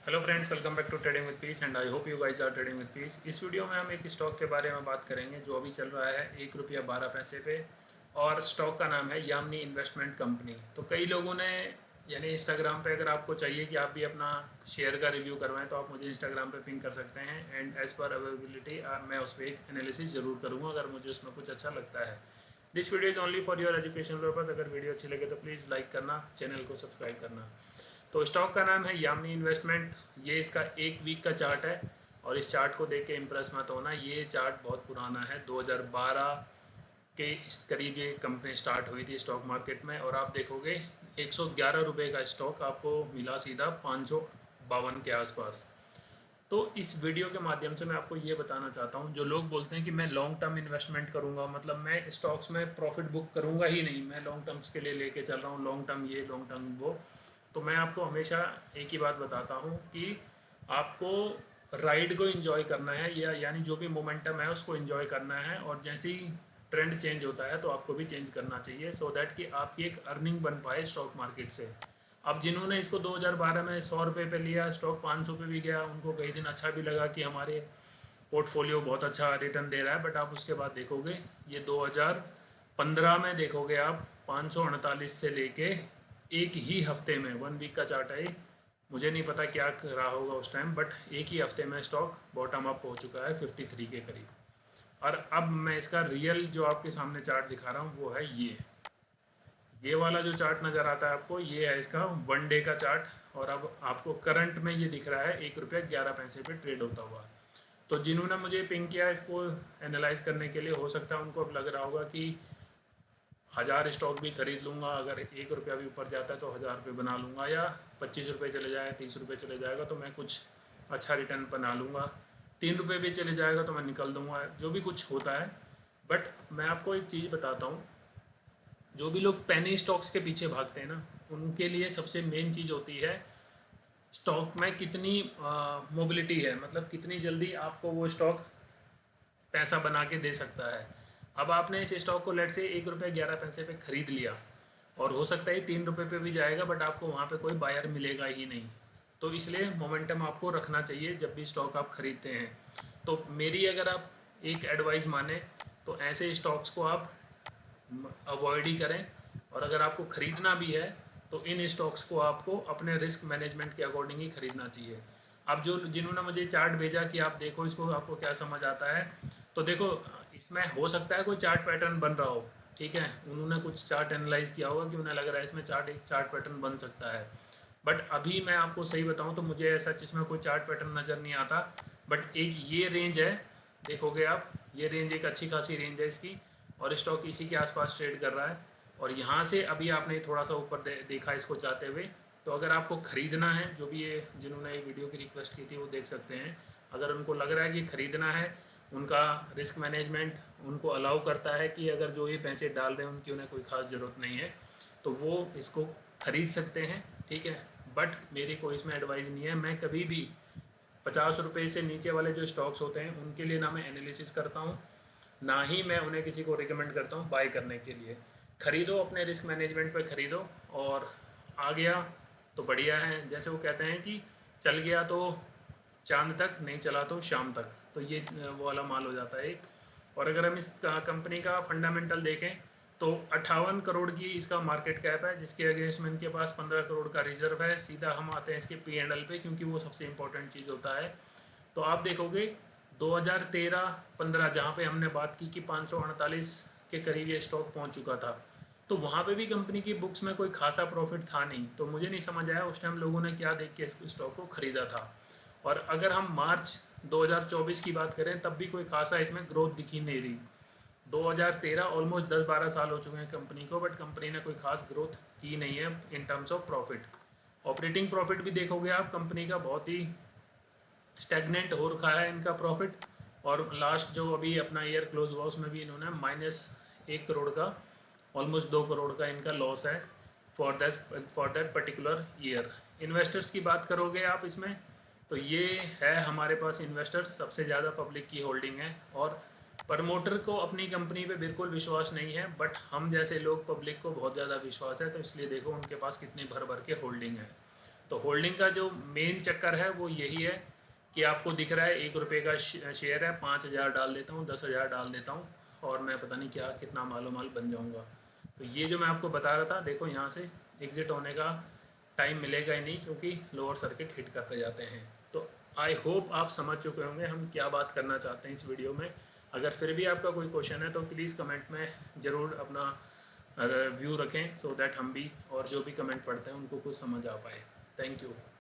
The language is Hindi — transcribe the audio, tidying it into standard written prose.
Hello friends, welcome back to trading with peace and I hope you guys are trading with peace. इस वीडियो में हम एक स्टॉक के बारे में बात करेंगे जो अभी चल रहा है 1 रुपया 12 पैसे पे, और स्टॉक का नाम है यामिनी इन्वेस्टमेंट कंपनी। तो कई लोगों ने यानी इंस्टाग्राम पे, अगर आपको चाहिए कि आप भी अपना शेयर का रिव्यू करवाएं तो आप मुझे इंस्टाग्राम पे पिंग कर सकते हैं, एंड एज़ पर अवेलेबिलिटी मैं उस पर एक एनालिसिस ज़रूर करूँगा अगर मुझे उसमें कुछ अच्छा लगता है। This video is only for your education purpose. अगर वीडियो अच्छी लगे तो प्लीज़ लाइक करना, चैनल को सब्सक्राइब करना। तो स्टॉक का नाम है यामिनी इन्वेस्टमेंट। ये इसका 1 वीक का चार्ट है, और इस चार्ट को देख के इम्प्रेस मत होना। ये चार्ट बहुत पुराना है, 2012 के इस करीब ये कंपनी स्टार्ट हुई थी स्टॉक मार्केट में। और आप देखोगे 111 रुपये का स्टॉक आपको मिला सीधा 552 के आसपास। तो इस वीडियो के माध्यम से मैं आपको ये बताना चाहता हूँ, जो लोग बोलते हैं कि मैं लॉन्ग टर्म इन्वेस्टमेंट करूँगा, मतलब मैं स्टॉक्स में प्रॉफिट बुक करूँगा ही नहीं, मैं लॉन्ग टर्म्स के लिए लेके चल रहा हूँ, लॉन्ग टर्म ये लॉन्ग टर्म वो। तो मैं आपको हमेशा एक ही बात बताता हूँ कि आपको राइड को एंजॉय करना है, या यानी जो भी मोमेंटम है उसको एंजॉय करना है, और जैसे ही ट्रेंड चेंज होता है तो आपको भी चेंज करना चाहिए, सो दैट कि आपकी एक अर्निंग बन पाए स्टॉक मार्केट से। अब जिन्होंने इसको 2012 में 100 रुपये पे लिया, स्टॉक 500 पे भी गया, उनको कई दिन अच्छा भी लगा कि हमारे पोर्टफोलियो बहुत अच्छा रिटर्न दे रहा है। बट आप उसके बाद देखोगे ये 2015 में देखोगे आप 548 से लेके एक ही हफ्ते में, 1 वीक का चार्ट है, मुझे नहीं पता क्या रहा होगा उस टाइम, बट एक ही हफ्ते में स्टॉक बॉटम अप हो चुका है 53 के करीब। और अब मैं इसका रियल जो आपके सामने चार्ट दिखा रहा हूँ वो है ये वाला जो चार्ट नज़र आता है आपको, ये है इसका 1 डे का चार्ट। और अब आपको करंट में ये दिख रहा है 1 रुपया 11 पैसे पे ट्रेड होता हुआ। तो जिन्होंने मुझे पिंक किया इसको एनालाइज करने के लिए, हो सकता है उनको अब लग रहा होगा कि 1000 स्टॉक भी खरीद लूँगा, अगर 1 रुपया भी ऊपर जाता है तो 1000 रुपये बना लूँगा, या 25 रुपये चले जाए, 30 रुपये चले जाएगा तो मैं कुछ अच्छा रिटर्न बना लूँगा, 3 रुपये भी चले जाएगा तो मैं निकल दूँगा, जो भी कुछ होता है। बट मैं आपको एक चीज़ बताता हूँ, जो भी लोग पेनी स्टॉक्स के पीछे भागते हैं ना, उनके लिए सबसे मेन चीज़ होती है स्टॉक में कितनी मोबिलिटी है, मतलब कितनी जल्दी आपको वो स्टॉक पैसा बना के दे सकता है। अब आपने इस स्टॉक को लेट से 1 रुपया 11 पैसे पे ख़रीद लिया, और हो सकता है 3 रुपये पे भी जाएगा, बट आपको वहाँ पे कोई बायर मिलेगा ही नहीं। तो इसलिए मोमेंटम आपको रखना चाहिए जब भी स्टॉक आप ख़रीदते हैं। तो मेरी अगर आप एक एडवाइस माने तो ऐसे स्टॉक्स को आप अवॉइड ही करें, और अगर आपको ख़रीदना भी है तो इन स्टॉक्स को आपको अपने रिस्क मैनेजमेंट के अकॉर्डिंग ही ख़रीदना चाहिए। अब जो जिन्होंने मुझे चार्ट भेजा कि आप देखो इसको, आपको क्या समझ आता है, तो देखो इसमें हो सकता है कोई चार्ट पैटर्न बन रहा हो, ठीक है, उन्होंने कुछ चार्ट एनालाइज किया होगा कि उन्हें लग रहा है इसमें एक चार्ट पैटर्न बन सकता है। बट अभी मैं आपको सही बताऊं तो मुझे ऐसा इसमें कोई चार्ट पैटर्न नज़र नहीं आता। बट एक ये रेंज है, देखोगे आप, ये रेंज एक अच्छी खासी रेंज है इसकी, और स्टॉक इसी के आसपास ट्रेड कर रहा है। और यहाँ से अभी आपने थोड़ा सा ऊपर देखा इसको जाते हुए। तो अगर आपको ख़रीदना है, जो भी ये जिन्होंने ये वीडियो की रिक्वेस्ट की थी वो देख सकते हैं, अगर उनको लग रहा है कि ख़रीदना है, उनका रिस्क मैनेजमेंट उनको अलाउ करता है कि अगर जो ये पैसे डाल रहे हैं उनकी उन्हें कोई ख़ास ज़रूरत नहीं है, तो वो इसको ख़रीद सकते हैं, ठीक है। बट मेरी कोई इसमें एडवाइस नहीं है। मैं कभी भी 50 रुपये से नीचे वाले जो स्टॉक्स होते हैं उनके लिए ना मैं एनालिसिस करता हूँ, ना ही मैं उन्हें किसी को रिकमेंड करता हूँ बाय करने के लिए। ख़रीदो, अपने रिस्क मैनेजमेंट पे ख़रीदो, और आ गया तो बढ़िया है। जैसे वो कहते हैं कि चल गया तो चांद तक, नहीं चला तो शाम तक, तो ये वो वाला माल हो जाता है। और अगर हम इस कंपनी का फंडामेंटल देखें तो 58 करोड़ की इसका मार्केट कैप है, जिसके अगेंस्ट में इनके पास 15 करोड़ का रिजर्व है। सीधा हम आते हैं इसके P&L पे, क्योंकि वो सबसे इंपॉर्टेंट चीज़ होता है। तो आप देखोगे 2013-15 जहाँ पे हमने बात की कि 548 के करीब ये स्टॉक पहुँच चुका था, तो वहाँ पे भी कंपनी की बुक्स में कोई खासा प्रॉफिट था नहीं। तो मुझे नहीं समझ आया उस टाइम लोगों ने क्या देख के इस स्टॉक को ख़रीदा था। और अगर हम मार्च 2024 की बात करें तब भी कोई खासा इसमें ग्रोथ दिखी नहीं रही। 2013 ऑलमोस्ट 10-12 साल हो चुके हैं कंपनी को, बट कंपनी ने कोई खास ग्रोथ की नहीं है in terms of profit. Operating profit भी देखोगे आप, कंपनी का बहुत ही स्टैगनेंट हो रखा है इनका प्रॉफिट। और लास्ट जो अभी अपना ईयर क्लोज हुआ उसमें भी इन्होंने -1 करोड़ का, ऑलमोस्ट 2 करोड़ का इनका लॉस है for that particular year. Investors की बात करोगे आप इसमें, तो ये है हमारे पास इन्वेस्टर्स, सबसे ज़्यादा पब्लिक की होल्डिंग है। और प्रमोटर को अपनी कंपनी पे बिल्कुल विश्वास नहीं है, बट हम जैसे लोग पब्लिक को बहुत ज़्यादा विश्वास है, तो इसलिए देखो उनके पास कितनी भर भर के होल्डिंग है। तो होल्डिंग का जो मेन चक्कर है वो यही है कि आपको दिख रहा है 1 रुपये का शेयर है, 5,000 डाल देता हूँ, 10,000 डाल देता हूँ और मैं पता नहीं क्या कितना मालो माल बन जाऊँगा। तो ये जो मैं आपको बता रहा था, देखो यहाँ से एग्ज़िट होने का टाइम मिलेगा ही नहीं क्योंकि लोअर सर्किट हिट करते जाते हैं। तो आई होप आप समझ चुके होंगे हम क्या बात करना चाहते हैं इस वीडियो में। अगर फिर भी आपका कोई क्वेश्चन है तो प्लीज़ कमेंट में ज़रूर अपना व्यू रखें, सो दैट हम भी और जो भी कमेंट पढ़ते हैं उनको कुछ समझ आ पाए। Thank you.